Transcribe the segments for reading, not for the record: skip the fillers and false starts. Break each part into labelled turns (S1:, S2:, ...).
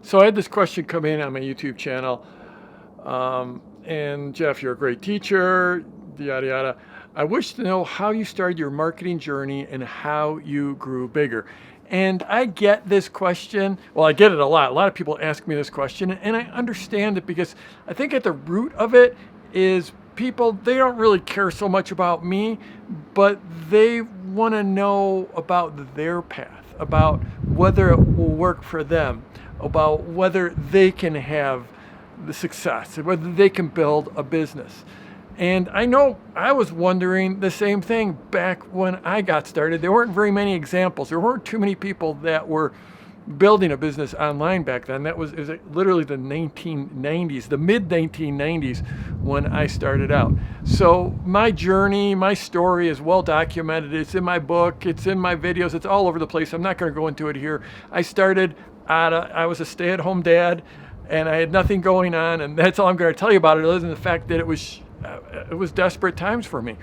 S1: So I had this question come in on my YouTube channel. And Jeff, you're a great teacher, yada, yada. I wish to know how you started your marketing journey and how you grew bigger. And I get this question. Well, I get it a lot. A lot of people ask me this question, and I understand it because I think at the root of it is people, they don't really care so much about me, but they want to know about their path, about whether it will work for them, about whether they can have the success, whether they can build a business. And I know I was wondering the same thing back when I got started. There weren't very many examples. There weren't too many people that were building a business online back then. It was literally the 1990s, the mid 1990s when I started out. So my journey, my story is well documented. It's in my book, it's in my videos, it's all over the place. I'm not going to go into it here. I was a stay-at-home dad, and I had nothing going on, and that's all I'm going to tell you about it, other than the fact that it was desperate times for me.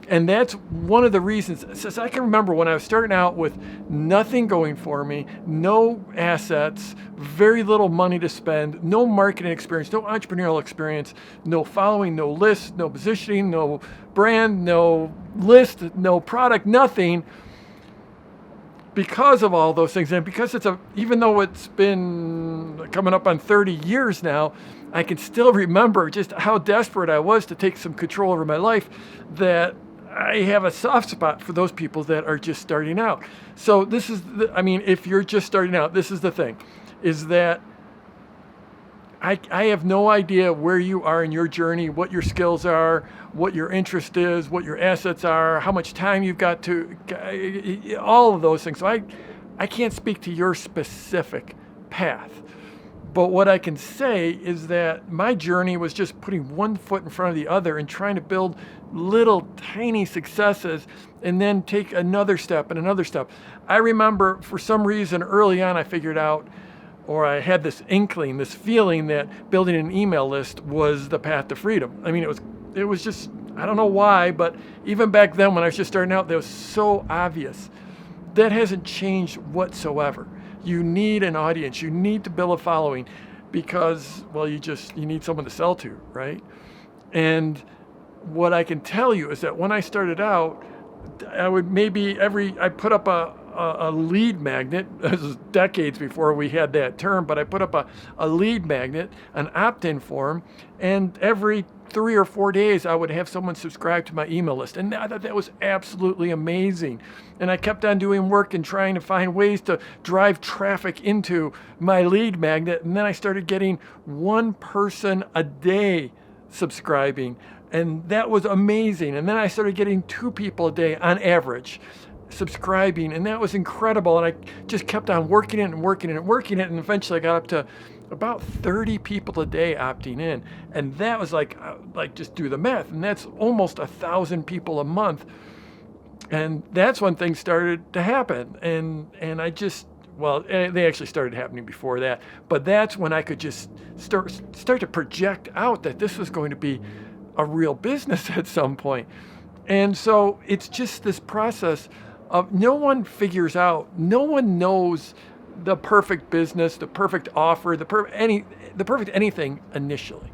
S1: And that's one of the reasons. Since I can remember when I was starting out with nothing going for me, no assets, very little money to spend, no marketing experience, no entrepreneurial experience, no following, no list, no positioning, no brand, no list, no product, nothing. Because of all those things, and because even though it's been coming up on 30 years now, I can still remember just how desperate I was to take some control over my life, that I have a soft spot for those people that are just starting out. So if you're just starting out, this is the thing, is that I have no idea where you are in your journey, what your skills are, what your interest is, what your assets are, how much time you've got to, all of those things. So I can't speak to your specific path. But what I can say is that my journey was just putting one foot in front of the other and trying to build little tiny successes and then take another step and another step. I remember for some reason early on I figured out, or I had this inkling, this feeling that building an email list was the path to freedom. I mean, it was just, I don't know why, but even back then when I was just starting out, that was so obvious. That hasn't changed whatsoever. You need an audience. You need to build a following because, well, you need someone to sell to, right? And what I can tell you is that when I started out, I would I put up a lead magnet. This was decades before we had that term, but I put up a lead magnet, an opt-in form, and every 3 or 4 days I would have someone subscribe to my email list. And I thought that was absolutely amazing. And I kept on doing work and trying to find ways to drive traffic into my lead magnet. And then I started getting one person a day subscribing. And that was amazing. And then I started getting 2 people a day on average subscribing, and that was incredible. And I just kept on working it and working it and working it, and eventually I got up to about 30 people a day opting in. And that was like just do the math, and that's almost 1,000 people a month. And that's when things started to happen. And I just, well, they actually started happening before that, but that's when I could just start to project out that this was going to be a real business at some point. And so it's just this process of no one knows the perfect business, the perfect offer, the perfect anything initially.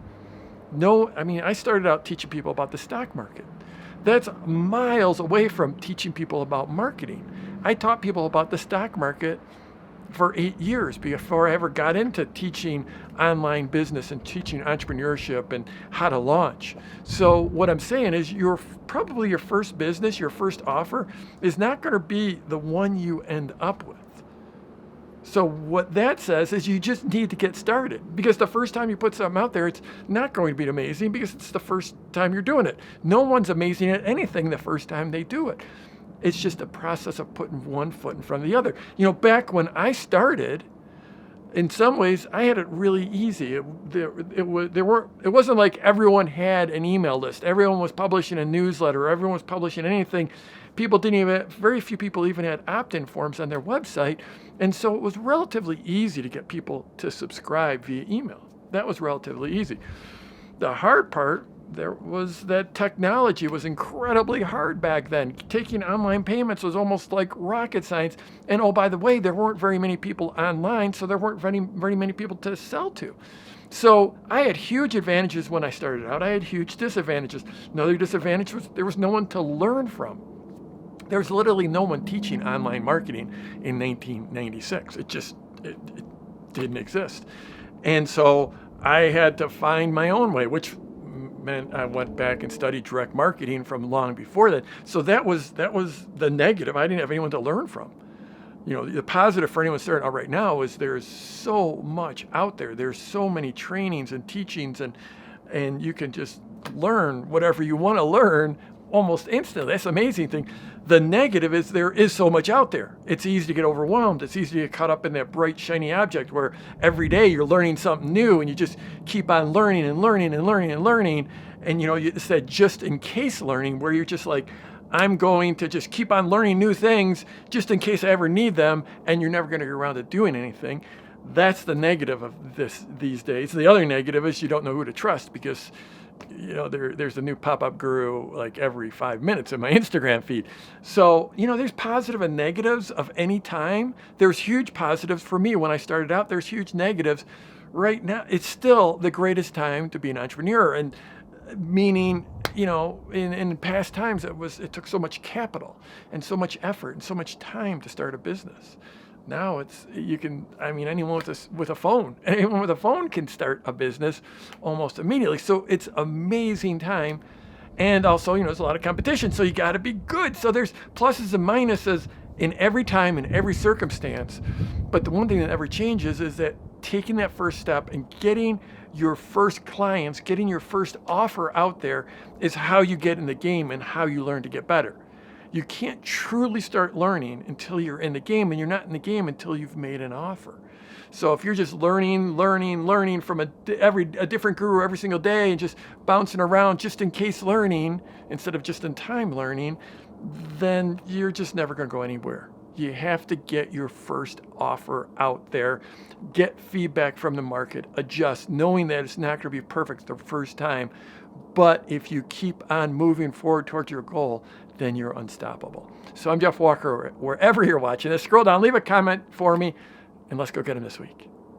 S1: I started out teaching people about the stock market. That's miles away from teaching people about marketing. I taught people about the stock market for 8 years before I ever got into teaching online business and teaching entrepreneurship and how to launch. So what I'm saying is probably your first business, your first offer is not going to be the one you end up with. So what that says is you just need to get started, because the first time you put something out there, it's not going to be amazing because it's the first time you're doing it. No one's amazing at anything the first time they do it. It's just a process of putting one foot in front of the other. Back when I started, in some ways, I had it really easy. It wasn't like everyone had an email list. Everyone was publishing a newsletter. Everyone was publishing anything. Very few people even had opt-in forms on their website. And so it was relatively easy to get people to subscribe via email. That was relatively easy. The hard part there was that technology was incredibly hard back then. Taking online payments was almost like rocket science. And oh, by the way, there weren't very many people online, so there weren't very many people to sell to. So I had huge advantages when I started out. I had huge disadvantages. Another disadvantage was there was no one to learn from. There was literally no one teaching online marketing in 1996. It didn't exist. And so I had to find my own way, which meant I went back and studied direct marketing from long before that. So that was the negative. I didn't have anyone to learn from. The positive for anyone starting out right now is there's so much out there. There's so many trainings and teachings, and you can just learn whatever you want to learn almost instantly. That's the amazing thing. The negative is there is so much out there. It's easy to get overwhelmed. It's easy to get caught up in that bright, shiny object where every day you're learning something new and you just keep on learning and learning and learning and learning. And it's that just in case learning where you're just like, I'm going to just keep on learning new things just in case I ever need them, and you're never going to get around to doing anything. That's the negative of these days. The other negative is you don't know who to trust because there's a new pop-up guru like every 5 minutes in my Instagram feed. So, there's positive and negatives of any time. There's huge positives for me when I started out. There's huge negatives. Right now, it's still the greatest time to be an entrepreneur. And meaning, in past times, it took so much capital and so much effort and so much time to start a business. Now anyone with a phone can start a business almost immediately. So it's amazing time. And also, there's a lot of competition, so you got to be good. So there's pluses and minuses in every time, in every circumstance. But the one thing that never changes is that taking that first step and getting your first clients, getting your first offer out there is how you get in the game and how you learn to get better. You can't truly start learning until you're in the game, and you're not in the game until you've made an offer. So if you're just learning from a different guru every single day and just bouncing around just in case learning instead of just in time learning, then you're just never going to go anywhere. You have to get your first offer out there, get feedback from the market, adjust, knowing that it's not going to be perfect the first time. But if you keep on moving forward towards your goal, then you're unstoppable. So I'm Jeff Walker. Wherever you're watching this, scroll down, leave a comment for me, and let's go get him this week.